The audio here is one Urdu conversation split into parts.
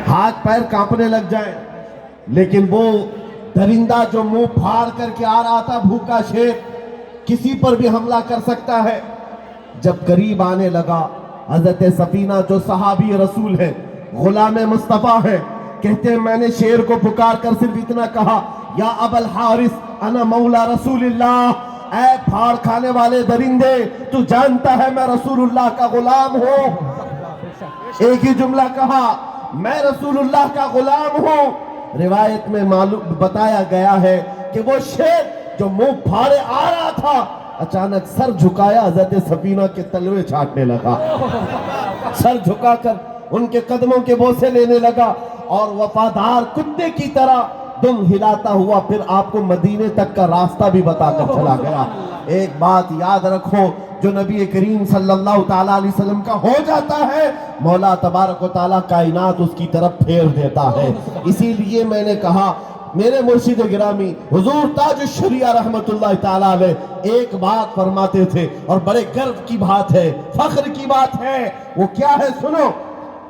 ہاتھ پیر کانپنے لگ جائیں. لیکن وہ درندہ جو منہ پھاڑ کر کے آ رہا تھا، بھوکا شیر، کسی پر بھی حملہ کر سکتا ہے. جب قریب آنے لگا، حضرت سفینہ جو صحابی رسول ہے، غلام مصطفیٰ ہے، کہتے ہیں میں نے شیر کو پکار کر صرف اتنا کہا، یا ابا الحارث انا مولا رسول اللہ. اے پھاڑ کھانے والے درندے، تو جانتا ہے میں رسول اللہ کا غلام ہوں. ایک ہی جملہ کہا، میں رسول اللہ کا غلام ہوں. روایت میں معلوم بتایا گیا ہے کہ وہ شیر جو منہ پھاڑے آ رہا تھا، اچانک سر جھکایا، حضرت سفینہ کے تلوے چھاٹنے لگا. سر جھکا کر ان کے قدموں کے بوسے لینے لگا اور وفادار کتے کی طرح دم ہلاتا ہوا پھر آپ کو مدینے تک کا راستہ بھی بتا کر چلا گیا. ایک بات یاد رکھو، جو نبی کریم صلی اللہ تعالیٰ علیہ وسلم کا ہو جاتا ہے، مولا تبارک و تعالیٰ کائنات اس کی طرف پھیر دیتا ہے. اسی لیے میں نے کہا، میرے مرشد گرامی حضور تاج الشریعہ رحمت اللہ تعالیٰ علیہ ایک بات فرماتے تھے، اور بڑے گرو کی بات ہے، فخر کی بات ہے. وہ کیا ہے؟ سنو.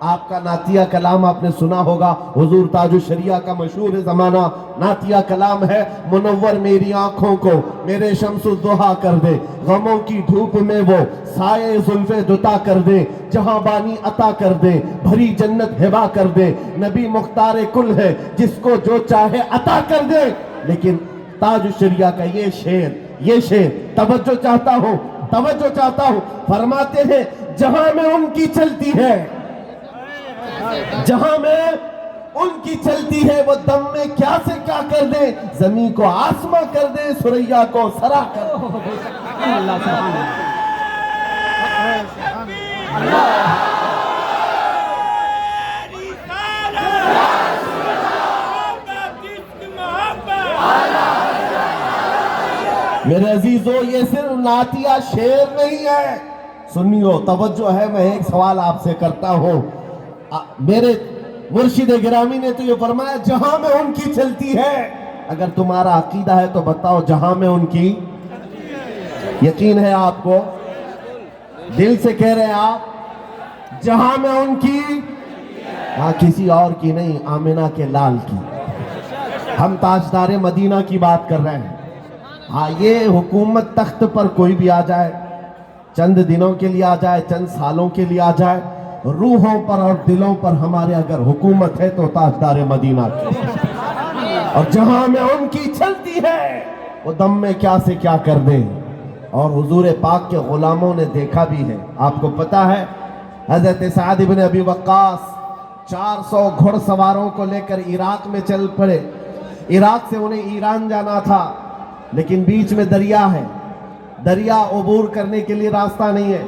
آپ کا نعتیہ کلام آپ نے سنا ہوگا، حضور تاج الشریعہ کا مشہور زمانہ نعتیہ کلام ہے، منور میری آنکھوں کو میرے شمس الضحیٰ کر دے، غموں کی دھوپ میں وہ سائے زلف دتا کر دے، جہاں بانی عطا کر دے، بھری جنت ہبا کر دے، نبی مختار کل ہے جس کو جو چاہے عطا کر دے. لیکن تاج الشریعہ کا یہ شعر توجہ چاہتا ہوں. فرماتے ہیں، جہاں میں ان کی چلتی ہے، جہاں میں ان کی چلتی ہے، وہ دم میں کیا سے کیا کر دے، زمین کو آسماں کر دے، سریا کو سرا کر دے. میرے عزیزو، یہ صرف نعتیہ شعر نہیں ہے. سنیو، توجہ ہے. میں ایک سوال آپ سے کرتا ہوں. میرے مرشد گرامی نے تو یہ فرمایا جہاں میں ان کی چلتی ہے. اگر تمہارا عقیدہ ہے تو بتاؤ، جہاں میں ان کی یقین ہے آپ کو؟ دل سے کہہ رہے ہیں آپ؟ جہاں میں ان کی، ہاں، کسی اور کی نہیں، آمنہ کے لال کی. ہم تاجدار مدینہ کی بات کر رہے ہیں. ہاں، یہ حکومت تخت پر کوئی بھی آ جائے، چند دنوں کے لیے آ جائے، چند سالوں کے لیے آ جائے، روحوں پر اور دلوں پر ہمارے اگر حکومت ہے تو تاجدار مدینہ کی. اور جہاں میں ان کی چلتی ہے، وہ دم میں کیا سے کیا کر دیں. اور حضور پاک کے غلاموں نے دیکھا بھی ہے. آپ کو پتا ہے، حضرت سعد بن ابی وقاص 400 گھڑ سواروں کو لے کر عراق میں چل پڑے. عراق سے انہیں ایران جانا تھا، لیکن بیچ میں دریا ہے. دریا عبور کرنے کے لیے راستہ نہیں ہے.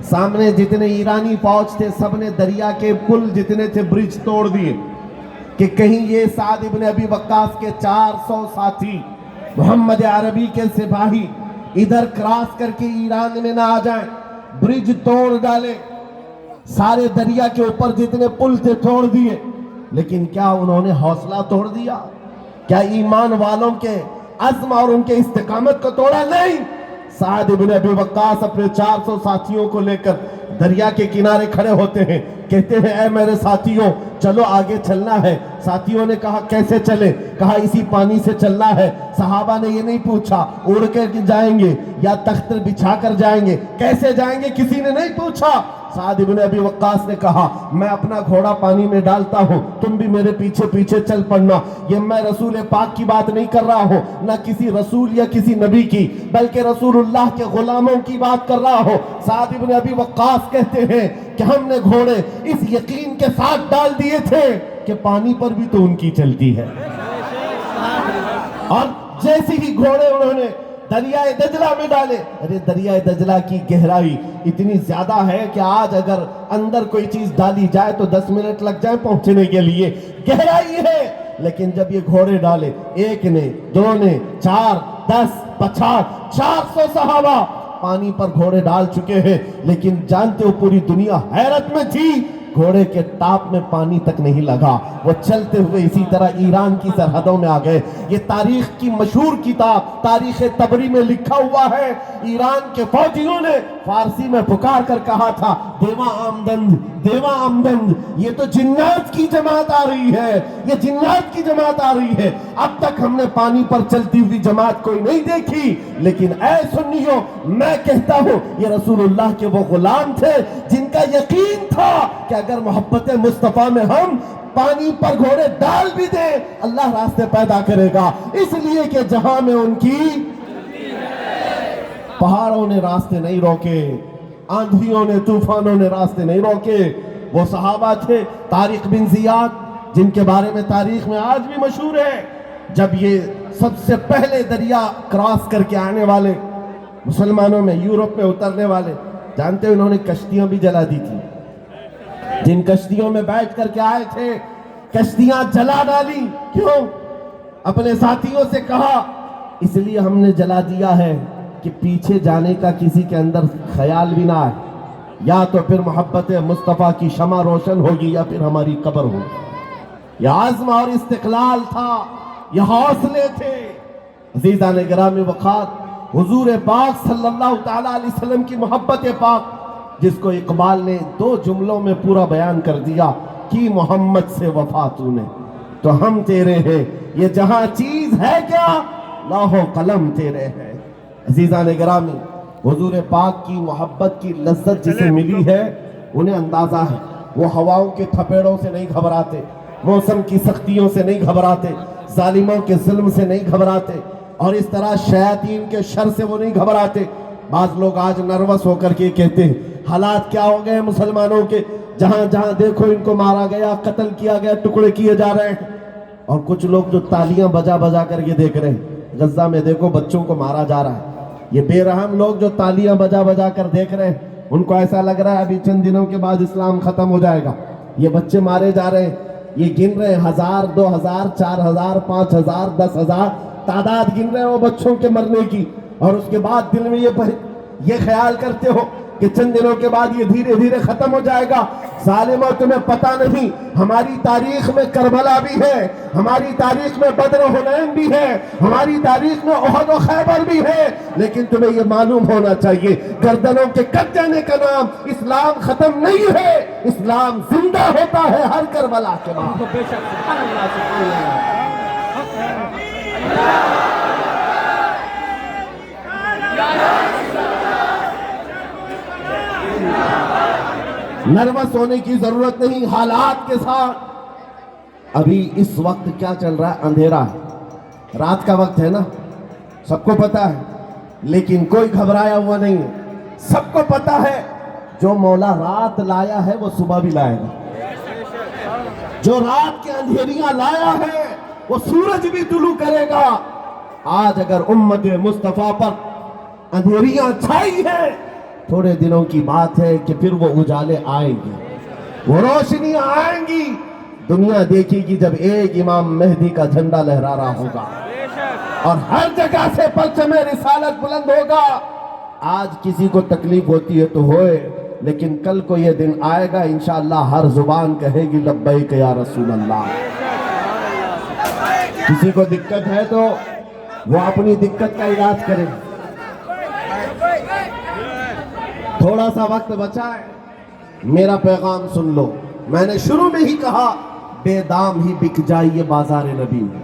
سامنے جتنے ایرانی فوج تھے، سب نے دریا کے پل جتنے تھے برج توڑ دیے کہ کہیں یہ سعد بن ابی وقاص کے 400 ساتھی، محمد عربی کے سپاہی ادھر کراس کر کے ایران میں نہ آ جائیں. برج توڑ ڈالے، سارے دریا کے اوپر جتنے پل تھے توڑ دیے. لیکن کیا انہوں نے حوصلہ توڑ دیا؟ کیا ایمان والوں کے عزم اور ان کے استقامت کو توڑا؟ نہیں. سعد بن ابی وقاص اپنے 400 ساتھیوں کو لے کر دریا کے کنارے کھڑے ہوتے ہیں، کہتے ہیں اے میرے ساتھیوں، چلو آگے چلنا ہے. ساتھیوں نے کہا کیسے چلیں؟ کہا اسی پانی سے چلنا ہے. صحابہ نے یہ نہیں پوچھا اڑ کر جائیں گے یا تخت بچھا کر جائیں گے، کیسے جائیں گے کسی نے نہیں پوچھا. سعد بن ابی وقاص نے کہا میں اپنا گھوڑا پانی میں ڈالتا ہوں، تم بھی میرے پیچھے پیچھے چل پڑنا. یہ میں رسول پاک کی بات نہیں کر رہا ہوں، نہ کسی رسول یا کسی نبی کی، بلکہ رسول اللہ کے غلاموں کی بات کر رہا ہوں. سعد بن ابی وقاص کہتے ہیں کہ ہم نے گھوڑے اس یقین کے ساتھ ڈال دیے تھے کہ پانی پر بھی تو ان کی چلتی ہے. اور جیسے ہی گھوڑے انہوں نے دریائے دجلہ میں ڈالے، ارے دریائے دجلہ کی گہرائی اتنی زیادہ ہے کہ آج اگر اندر کوئی چیز ڈالی جائے تو 10 منٹ لگ جائے پہنچنے کے لیے، گہرائی ہے. لیکن جب یہ گھوڑے ڈالے، ایک نے، دو نے، 4، 10، 50، 400 صحابہ پانی پر گھوڑے ڈال چکے ہیں. لیکن جانتے ہو پوری دنیا حیرت میں تھی، گھوڑے کے ٹاپ میں پانی تک نہیں لگا. وہ چلتے ہوئے اسی طرح ایران کی سرحدوں میں آ گئے. یہ تاریخ کی مشہور کتاب تاریخ طبری میں لکھا ہوا ہے، ایران کے فوجیوں نے فارسی میں پکار کر کہا تھا دیوا آمدند دیوا آمدند، یہ تو جنات کی جماعت آ رہی ہے، یہ جنات کی جماعت آ رہی ہے۔ اب تک ہم نے پانی پر چلتی ہوئی جماعت کوئی نہیں دیکھی، لیکن اے سنیوں میں کہتا ہوں یہ رسول اللہ کے وہ غلام تھے جن کا یقین تھا کہ اگر محبت مصطفیٰ میں ہم پانی پر گھوڑے ڈال بھی دیں اللہ راستے پیدا کرے گا، اس لیے کہ جہاں میں ان کی پہاڑوں نے راستے نہیں روکے، آندھیوں نے طوفانوں نے راستے نہیں روکے۔ وہ صحابہ تھے طارق بن زیاد جن کے بارے میں تاریخ میں آج بھی مشہور ہے، جب یہ سب سے پہلے دریا کراس کر کے آنے والے مسلمانوں میں یورپ میں اترنے والے، جانتے ہیں انہوں نے کشتیاں بھی جلا دی تھی، جن کشتیوں میں بیٹھ کر کے آئے تھے کشتیاں جلا ڈالی۔ کیوں؟ اپنے ساتھیوں سے کہا اس لیے ہم نے جلا دیا ہے کہ پیچھے جانے کا کسی کے اندر خیال بھی نہ آئے، یا تو پھر محبت مصطفیٰ کی شمع روشن ہوگی یا پھر ہماری قبر ہوگی۔ یہ عزم اور استقلال تھا، یہ حوصلے تھے۔ عزیزان گرامی وقات، حضور پاک صلی اللہ تعالیٰ علیہ وسلم کی محبت پاک جس کو اقبال نے 2 جملوں میں پورا بیان کر دیا کہ محمد سے وفا تو نے تو ہم تیرے ہیں، یہ جہاں چیز ہے کیا لوح و قلم تیرے ہیں۔ عزیزان گرامی، حضور پاک کی محبت کی لذت جسے ملی ہے انہیں اندازہ ہے، وہ ہواؤں کے تھپیڑوں سے نہیں گھبراتے، موسم کی سختیوں سے نہیں گھبراتے، ظالموں کے ظلم سے نہیں گھبراتے، اور اس طرح شیاطین کے شر سے وہ نہیں گھبراتے۔ بعض لوگ آج نروس ہو کر کے کہتے ہیں حالات کیا ہو گئے ہیں مسلمانوں کے، جہاں جہاں دیکھو ان کو مارا گیا، قتل کیا گیا، ٹکڑے کیے جا رہے ہیں۔ اور کچھ لوگ جو تالیاں بجا بجا کر کے دیکھ رہے ہیں، غزہ میں دیکھو بچوں کو مارا جا رہا ہے، یہ بے رحم لوگ جو تالیاں بجا بجا کر دیکھ رہے ہیں ان کو ایسا لگ رہا ہے ابھی چند دنوں کے بعد اسلام ختم ہو جائے گا۔ یہ بچے مارے جا رہے ہیں، یہ گن رہے ہیں 1000 2000 4000 5000 10,000 تعداد گن رہے ہیں وہ بچوں کے مرنے کی، اور اس کے بعد دل میں یہ خیال کرتے ہو کہ چند دنوں کے بعد یہ دھیرے دھیرے ختم ہو جائے گا۔ ظالموں تمہیں پتہ نہیں ہماری تاریخ میں کربلا بھی ہے، ہماری تاریخ میں بدر و حنین بھی ہے، ہماری تاریخ میں احد و خیبر بھی ہے، لیکن تمہیں یہ معلوم ہونا چاہیے گردنوں کے کٹ جانے کا نام اسلام ختم نہیں ہے، اسلام زندہ ہوتا ہے ہر کربلا کے بعد۔ بے شک سبحان اللہ سبحان اللہ۔ نروس ہونے کی ضرورت نہیں، حالات کے ساتھ۔ ابھی اس وقت کیا چل رہا ہے؟ اندھیرا ہے، رات کا وقت ہے نا، سب کو پتا ہے، لیکن کوئی گھبرایا ہوا نہیں ہے۔ سب کو پتا ہے جو مولا رات لایا ہے وہ صبح بھی لائے گا، جو رات کے اندھیریاں لایا ہے وہ سورج بھی طلوع کرے گا۔ آج اگر امت مصطفیٰ پر اندھیریاں چھائی ہیں، تھوڑے دنوں کی بات ہے کہ پھر وہ اجالے آئیں گے، وہ روشنیاں آئیں گی، دنیا دیکھے گی جب ایک امام مہدی کا جھنڈا لہرا رہا ہوگا اور ہر جگہ سے پرچم رسالت بلند ہوگا۔ آج کسی کو تکلیف ہوتی ہے تو ہوئے، لیکن کل کو یہ دن آئے گا انشاءاللہ ہر زبان کہے گی لبیک یا رسول اللہ۔ کسی کو دقت ہے تو وہ اپنی دقت کا علاج کرے۔ تھوڑا سا وقت بچا ہے، میرا پیغام سن لو۔ میں نے شروع میں ہی کہا بے دام ہی بک جائیے بازار نبی میں،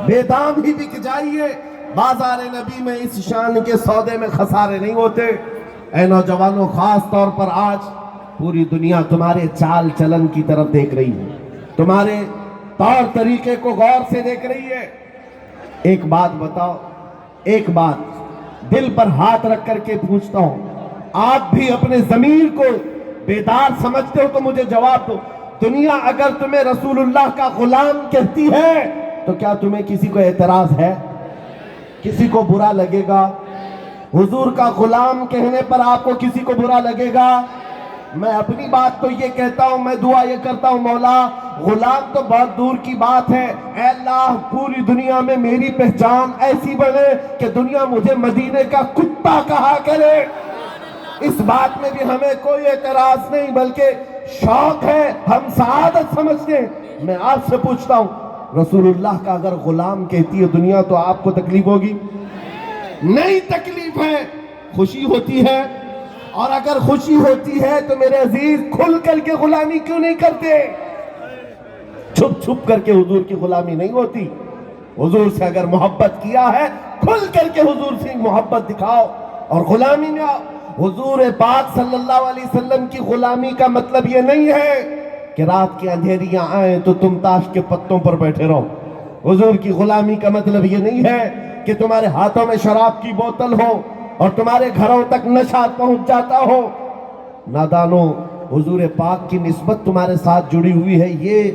بے دام ہی بک جائیے بازار نبی میں، اس شان کے سودے میں خسارے نہیں ہوتے۔ اے نوجوانوں، خاص طور پر آج پوری دنیا تمہارے چال چلن کی طرف دیکھ رہی ہے، تمہارے طور طریقے کو غور سے دیکھ رہی ہے۔ ایک بات بتاؤ، ایک بات دل پر ہاتھ رکھ کر کے پوچھتا ہوں، آپ بھی اپنے ضمیر کو بیدار سمجھتے ہو تو مجھے جواب دو۔ دنیا اگر تمہیں رسول اللہ کا غلام کہتی ہے تو کیا تمہیں کسی کو اعتراض ہے؟ کسی کو برا لگے گا؟ حضور کا غلام کہنے پر آپ کو کسی کو برا لگے گا؟ میں اپنی بات تو یہ کہتا ہوں، میں دعا یہ کرتا ہوں مولا غلام تو بہت دور کی بات ہے، اے اللہ پوری دنیا میں میری پہچان ایسی بنے کہ دنیا مجھے مدینے کا کتا کہا کرے۔ اس بات میں بھی ہمیں کوئی اعتراض نہیں بلکہ شوق ہے، ہم سعادت سمجھتے ہیں۔ میں آپ سے پوچھتا ہوں، رسول اللہ کا اگر غلام کہتی ہے دنیا تو آپ کو تکلیف ہوگی؟ نہیں تکلیف ہے، خوشی ہوتی ہے، اور اگر خوشی ہوتی ہے تو میرے عزیز کھل کر کے غلامی کیوں نہیں کرتے؟ چھپ چھپ کر کے حضور کی غلامی نہیں ہوتی. حضور سے اگر محبت کیا ہے کھل کر کے حضور سے محبت دکھاؤ اور غلامی میں آؤ. حضور پاک صلی اللہ علیہ وسلم کی غلامی کا مطلب یہ نہیں ہے کہ رات کی اندھیریاں آئیں تو تم تاش کے پتوں پر بیٹھے رہو. حضور کی غلامی کا مطلب یہ نہیں ہے کہ تمہارے ہاتھوں میں شراب کی بوتل ہو اور تمہارے گھروں تک نشہ پہنچ جاتا ہو. نادانو، حضور پاک کی نسبت تمہارے ساتھ جڑی ہوئی ہے. یہ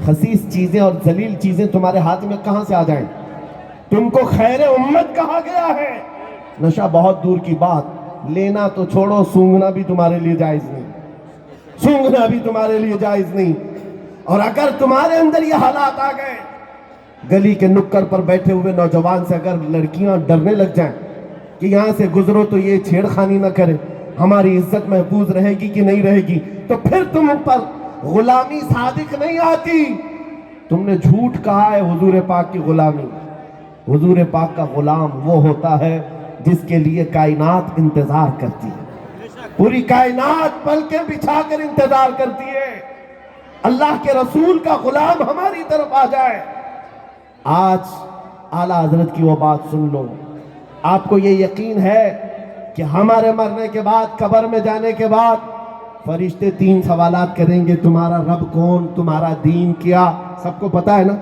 خسیس چیزیں اور ذلیل چیزیں تمہارے ہاتھ میں کہاں سے آ جائیں؟ تم کو خیر امت کہا گیا ہے. نشہ بہت دور کی بات، لینا تو چھوڑو، سونگنا بھی تمہارے لیے جائز نہیں. سونگنا بھی تمہارے لیے جائز نہیں. اور اگر تمہارے اندر یہ حالات آ گئے، گلی کے نکڑ پر بیٹھے ہوئے نوجوان سے اگر لڑکیاں ڈرنے لگ جائیں کہ یہاں سے گزرو تو یہ چھیڑ خانی نہ کرے، ہماری عزت محفوظ رہے گی کہ نہیں رہے گی، تو پھر تم پر غلامی صادق نہیں آتی. تم نے جھوٹ کہا ہے حضور پاک کی غلامی. حضور پاک کا غلام وہ ہوتا ہے جس کے لیے کائنات انتظار کرتی ہے. پوری کائنات پلکیں بچھا کر انتظار کرتی ہے اللہ کے رسول کا غلام ہماری طرف آ جائے. آج اعلیٰ حضرت کی وہ بات سن لو. آپ کو یہ یقین ہے کہ ہمارے مرنے کے بعد، قبر میں جانے کے بعد فرشتے 3 سوالات کریں گے؟ تمہارا رب کون، تمہارا دین کیا؟ سب کو پتا ہے نا.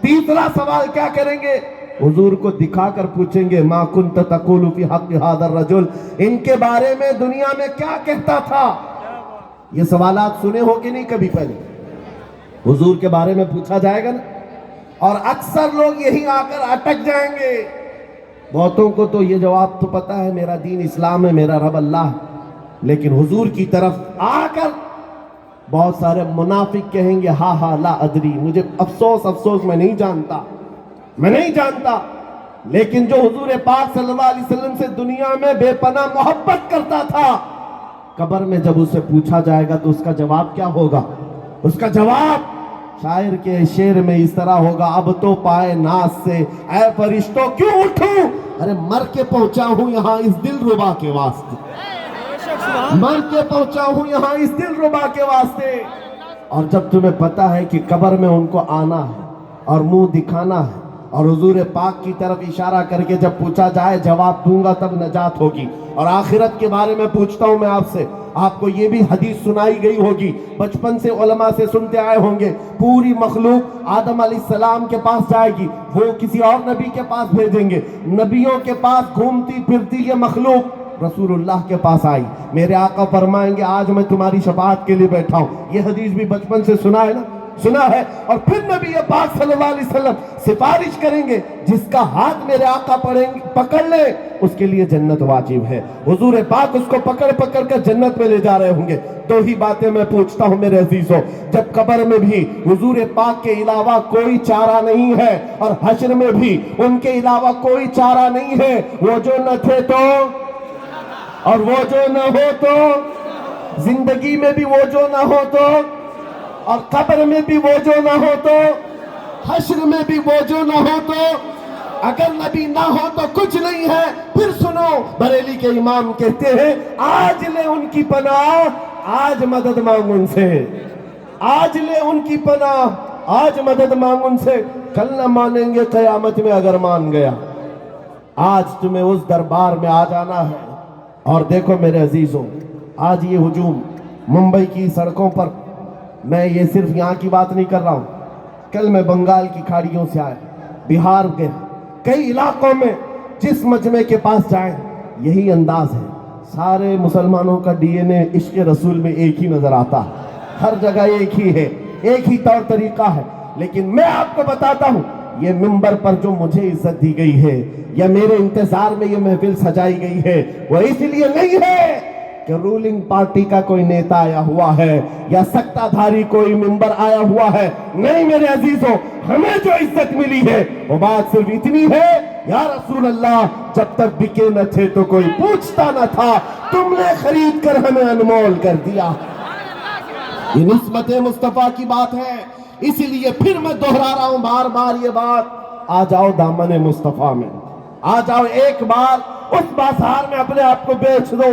تیسرا سوال کیا کریں گے؟ حضور کو دکھا کر پوچھیں گے ما کنت تقول فی حق ھذا الرجل، ان کے بارے میں دنیا میں کیا کہتا تھا؟ یہ سوالات سنے ہو کہ نہیں کبھی پہلے؟ حضور کے بارے میں پوچھا جائے گا نا. اور اکثر لوگ یہی آ کر اٹک جائیں گے. بہتوں کو تو یہ جواب تو پتا ہے، میرا دین اسلام ہے، میرا رب اللہ ہے. لیکن حضور کی طرف آ کر بہت سارے منافق کہیں گے ہاں ہاں لا ادری، مجھے افسوس میں نہیں جانتا. لیکن جو حضور پاک صلی اللہ علیہ وسلم سے دنیا میں بے پناہ محبت کرتا تھا، قبر میں جب اسے پوچھا جائے گا تو اس کا جواب کیا ہوگا؟ اس کا جواب شاعر کے شعر میں اس طرح ہوگا، اب تو پائے ناز سے اے فرشتوں کیوں اٹھوں، ارے مر کے پہنچا ہوں یہاں اس دل ربا کے واسطے. مر کے پہنچا ہوں یہاں اس دل ربا کے واسطے. اور جب تمہیں پتا ہے کہ قبر میں ان کو آنا ہے اور منہ دکھانا ہے اور حضور پاک کی طرف اشارہ کر کے جب پوچھا جائے جواب دوں گا تب نجات ہوگی. اور آخرت کے بارے میں پوچھتا ہوں میں آپ سے، آپ کو یہ بھی حدیث سنائی گئی ہوگی، بچپن سے علماء سے سنتے آئے ہوں گے، پوری مخلوق آدم علیہ السلام کے پاس جائے گی، وہ کسی اور نبی کے پاس بھیجیں گے. نبیوں کے پاس گھومتی پھرتی یہ مخلوق رسول اللہ کے پاس آئی. میرے آقا فرمائیں گے آج میں تمہاری شفاعت کے لیے بیٹھا ہوں. یہ حدیث بھی بچپن سے سنا ہے نا، سنا ہے. اور پھر نبی پاک صلی اللہ علیہ وسلم سفارش کریں گے، جس کا ہاتھ میرے آقا پکڑ لے اس کے لیے جنت واجب ہے. حضور پاک اس کو پکڑ کر جنت میں لے جا رہے ہوں گے. دو ہی باتیں میں پوچھتا ہوں میرے عزیزوں، جب قبر میں بھی حضور پاک کے علاوہ کوئی چارہ نہیں ہے اور حشر میں بھی ان کے علاوہ کوئی چارہ نہیں ہے، وہ جو نہ تھے تو اور وہ جو نہ ہو تو، زندگی میں بھی وہ جو نہ ہو تو اور قبر میں بھی وہ جو نہ ہو تو، حشر میں بھی وہ جو نہ ہو تو، اگر نبی نہ ہو تو کچھ نہیں ہے. پھر سنو، بریلی کے امام کہتے ہیں آج لے ان کی پناہ، آج مدد مانگ ان سے، آج لے ان کی پناہ، آج مدد مانگ ان سے، کل نہ مانیں گے قیامت میں اگر مان گیا. آج تمہیں اس دربار میں آ جانا ہے. اور دیکھو میرے عزیزوں، آج یہ ہجوم ممبئی کی سڑکوں پر، میں یہ صرف یہاں کی بات نہیں کر رہا ہوں، کل میں بنگال کی کھاڑیوں سے آیا، بہار کے کئی علاقوں میں جس مجمع کے پاس جائیں یہی انداز ہے. سارے مسلمانوں کا ڈی این اے عشق رسول میں ایک ہی نظر آتا ہے، ہر جگہ ایک ہی ہے، ایک ہی طور طریقہ ہے. لیکن میں آپ کو بتاتا ہوں، یہ منبر پر جو مجھے عزت دی گئی ہے یا میرے انتظار میں یہ محفل سجائی گئی ہے، وہ اس لیے نہیں ہے کہ رولنگ پارٹی کا کوئی نیتا آیا ہوا ہے یا سکتہ دھاری کوئی ممبر آیا ہوا ہے. نہیں میرے عزیزوں، ہمیں جو عزت ملی ہے وہ بات صرف اتنی ہے، یا رسول اللہ جب تک بکے نہ تھے تو کوئی پوچھتا نہ تھا، تم نے خرید کر ہمیں انمول کر دیا. یہ نسبت مصطفیٰ کی بات ہے. اسی لیے پھر میں دہرا رہا ہوں بار بار یہ بات، آ جاؤ دامن مصطفیٰ میں، آ جاؤ ایک بار اس بازار میں اپنے آپ کو بیچ دو.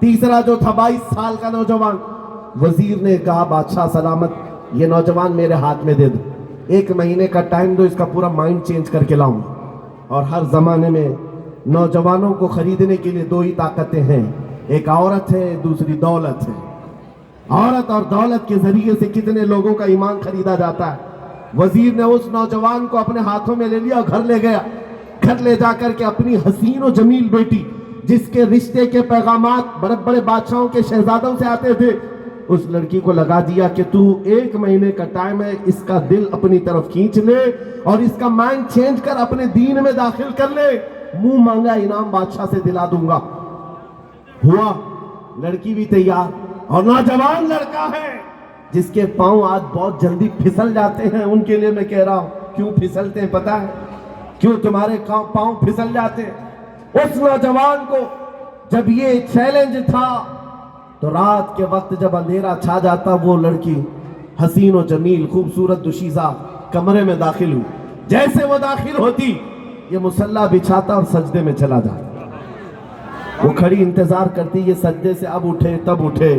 تیسرا جو تھا 22 سال کا نوجوان، وزیر نے کہا بادشاہ سلامت یہ نوجوان میرے ہاتھ میں دے دو، 1 مہینے کا ٹائم دو، اس کا پورا مائنڈ چینج کر کے لاؤں۔ اور ہر زمانے میں نوجوانوں کو خریدنے کے لیے 2 ہی طاقتیں ہیں، ایک عورت ہے، دوسری دولت ہے۔ عورت اور دولت کے ذریعے سے کتنے لوگوں کا ایمان خریدا جاتا ہے۔ وزیر نے اس نوجوان کو اپنے ہاتھوں میں لے لیا اور گھر لے گیا۔ گھر لے جا کر کے اپنی حسین و جمیل بیٹی، جس کے رشتے کے پیغامات بڑے بڑے بادشاہوں کے شہزادوں سے آتے تھے، اس لڑکی کو لگا دیا کہ تو 1 مہینے کا ٹائم ہے، اس کا دل اپنی طرف کھینچ لے اور اس کا مائنڈ چینج کر اپنے دین میں داخل کر لے، منہ مانگا انعام بادشاہ سے دلا دوں گا۔ ہوا، لڑکی بھی تیار، اور نوجوان لڑکا ہے جس کے پاؤں آج بہت جلدی پھسل جاتے ہیں۔ ان کے لیے میں کہہ رہا ہوں، کیوں پھسلتے ہیں پتہ ہے؟ کیوں تمہارے پاؤں پھسل جاتے ہیں؟ اس نوجوان کو جب یہ چیلنج تھا تو رات کے وقت جب اندھیرا چھا جاتا، وہ لڑکی حسین و جمیل خوبصورت دوشیزہ کمرے میں داخل ہوئی۔ جیسے وہ داخل ہوتی، یہ مصلی بچھاتا اور سجدے میں چلا جاتا۔ وہ کھڑی انتظار کرتی، یہ سجدے سے اب اٹھے تب اٹھے۔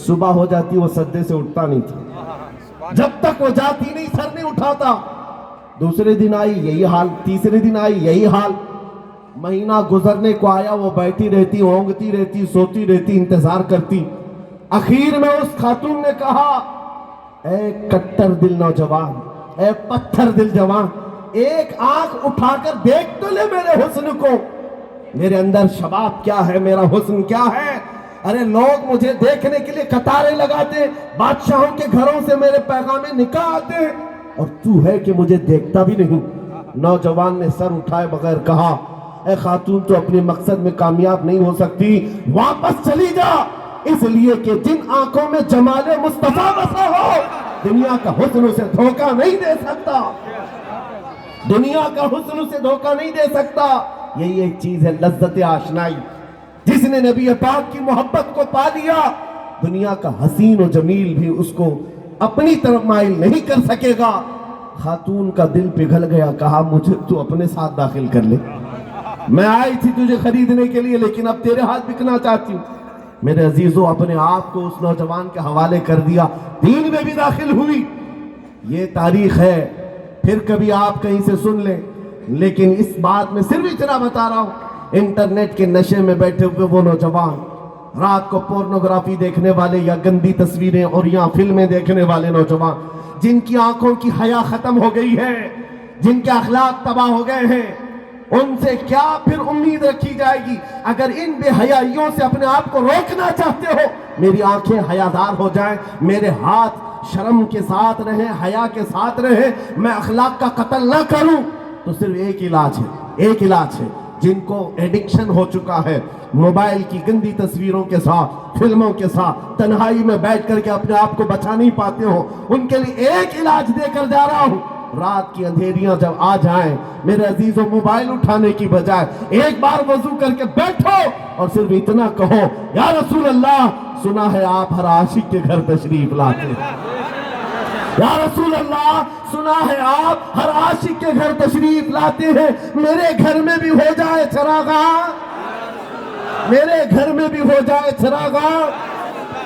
صبح ہو جاتی، وہ سجدے سے اٹھتا نہیں تھا، جب تک وہ جاتی نہیں سر نہیں اٹھاتا۔ دوسرے دن آئی یہی حال، تیسرے دن آئی یہی حال، مہینہ گزرنے کو آیا، وہ بیٹھی رہتی، اونگتی رہتی، سوتی رہتی، انتظار کرتی۔ اخیر میں اس خاتون نے کہا، اے کٹر دل نوجوان، اے پتھر دل جوان، ایک آنکھ اٹھا کر دیکھ تو لے میرے حسن کو، میرے اندر شباب کیا ہے، میرا حسن کیا ہے۔ ارے لوگ مجھے دیکھنے کے لیے قطاریں لگاتے، بادشاہوں کے گھروں سے میرے پیغام نکاح آتے، اور تو ہے کہ مجھے دیکھتا بھی نہیں۔ نوجوان نے سر اٹھائے بغیر کہا، اے خاتون تو اپنے مقصد میں کامیاب نہیں ہو سکتی، واپس چلی جا، اس لیے کہ جن آنکھوں میں جمال مصطفیٰ بسا ہو، دنیا کا حسن اسے دھوکہ نہیں دے سکتا، دنیا کا حسن اسے دھوکہ نہیں دے سکتا۔ یہی ایک چیز ہے لذت آشنائی، جس نے نبی پاک کی محبت کو پا لیا، دنیا کا حسین و جمیل بھی اس کو اپنی طرف مائل نہیں کر سکے گا۔ خاتون کا دل پگھل گیا، کہا مجھے تو اپنے ساتھ داخل کر لے، میں آئی تھی تجھے خریدنے کے لیے، لیکن اب تیرے ہاتھ بکنا چاہتی ہوں۔ میرے عزیزوں، اپنے آپ کو اس نوجوان کے حوالے کر دیا، دین میں بھی داخل ہوئی۔ یہ تاریخ ہے، پھر کبھی آپ کہیں سے سن لیں، لیکن اس بات میں صرف اتنا بتا رہا ہوں، انٹرنیٹ کے نشے میں بیٹھے ہوئے وہ نوجوان، رات کو پورنوگرافی دیکھنے والے یا گندی تصویریں اور یا فلمیں دیکھنے والے نوجوان، جن کی آنکھوں کی حیا ختم ہو گئی ہے، جن کے اخلاق تباہ ہو گئے ہیں، ان سے کیا پھر امید رکھی جائے گی؟ اگر ان بے حیائیوں سے اپنے آپ کو روکنا چاہتے ہو، میری آنکھیں حیادار ہو جائیں، میرے ہاتھ شرم کے ساتھ رہیں، حیا کے ساتھ رہیں، میں اخلاق کا قتل نہ کروں، تو صرف ایک علاج ہے، ایک علاج ہے۔ جن کو ایڈکشن ہو چکا ہے موبائل کی گندی تصویروں کے ساتھ، فلموں کے ساتھ، تنہائی میں بیٹھ کر کے اپنے آپ کو بچا نہیں پاتے ہو، ان کے لیے ایک علاج دے کر جا رہا ہوں۔ رات کی اندھیریاں جب آ جائیں، میرے عزیزوں، موبائل اٹھانے کی بجائے ایک بار وضو کر کے بیٹھو اور صرف اتنا کہو، یا رسول اللہ، سنا ہے آپ ہر عاشق کے گھر تشریف لاتے ہیں، یا رسول اللہ، سنا ہے آپ ہر عاشق کے گھر تشریف لاتے ہیں، میرے گھر میں بھی ہو جائے چراغاں، میرے گھر میں بھی ہو جائے چراغاں،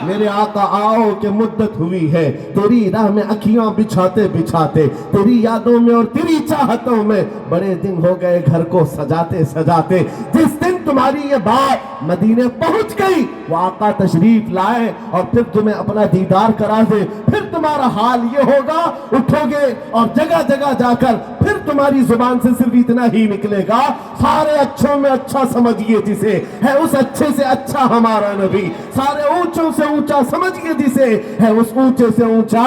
میرے آقا آؤ کہ مدت ہوئی ہے تیری راہ میں اکھیاں بچھاتے بچھاتے، تیری یادوں میں اور تیری چاہتوں میں بڑے دن ہو گئے گھر کو سجاتے سجاتے، جس دن تمہاری یہ بات مدینے پہنچ گئی، وہ آقا تشریف لائے اور پھر تمہیں اپنا دیدار کرا دے، پھر تمہارا حال یہ ہوگا، اٹھو گے اور جگہ جگہ جا کر پھر تمہاری زبان سے صرف اتنا ہی نکلے گا، سارے اچھوں میں اچھا سمجھئے جسے، ہے اس اچھے سے اچھا ہمارا نبی، سارے اونچوں سے اونچا سمجھئے جسے، ہے اس اونچے سے اونچا۔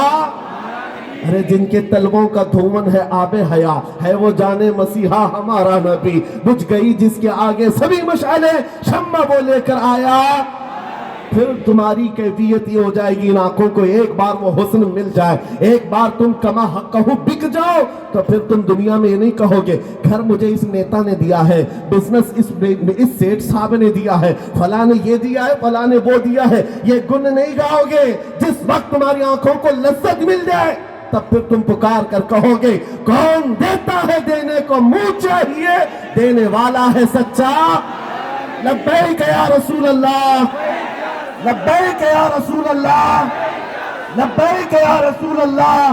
ارے جن کے طلبوں کا دھون ہے آب حیا، ہے وہ جانے مسیحا ہمارا نبی، بجھ گئی جس کے آگے سبھی مشعلیں، شمع وہ لے کر آیا، پھر تمہاری کیفیت یہ ہو جائے گی، ان آنکھوں کو ایک بار وہ حسن مل جائے، ایک بار تم کما حق بک جاؤ، تو پھر تم دنیا میں یہ نہیں کہو گے گھر مجھے اس نیتا نے دیا ہے، بزنس اس سیٹ صاحب نے دیا ہے، فلاں نے یہ دیا ہے، فلاں نے وہ دیا ہے، یہ گن نہیں گاؤ گے۔ جس وقت تمہاری آنکھوں کو لذت مل جائے، تب پھر تم پکار کر کہو گے، کون دیتا ہے دینے کو منہ چاہیے، دینے والا ہے سچا، لبیک یا رسول اللہ، لبیک یا رسول اللہ، لبیک یا رسول اللہ۔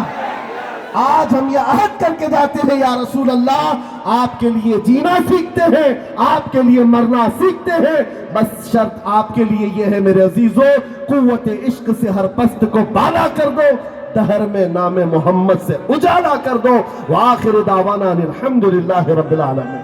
آج ہم یہ عہد کر کے جاتے ہیں یا رسول اللہ، آپ کے لیے جینا سیکھتے ہیں، آپ کے لیے مرنا سیکھتے ہیں، بس شرط آپ کے لیے یہ ہے میرے عزیزو، قوت عشق سے ہر پست کو بالا کر دو، دہر میں نام محمد سے اجالا کر دو۔ وآخر دعوانا الحمدللہ رب العالمین۔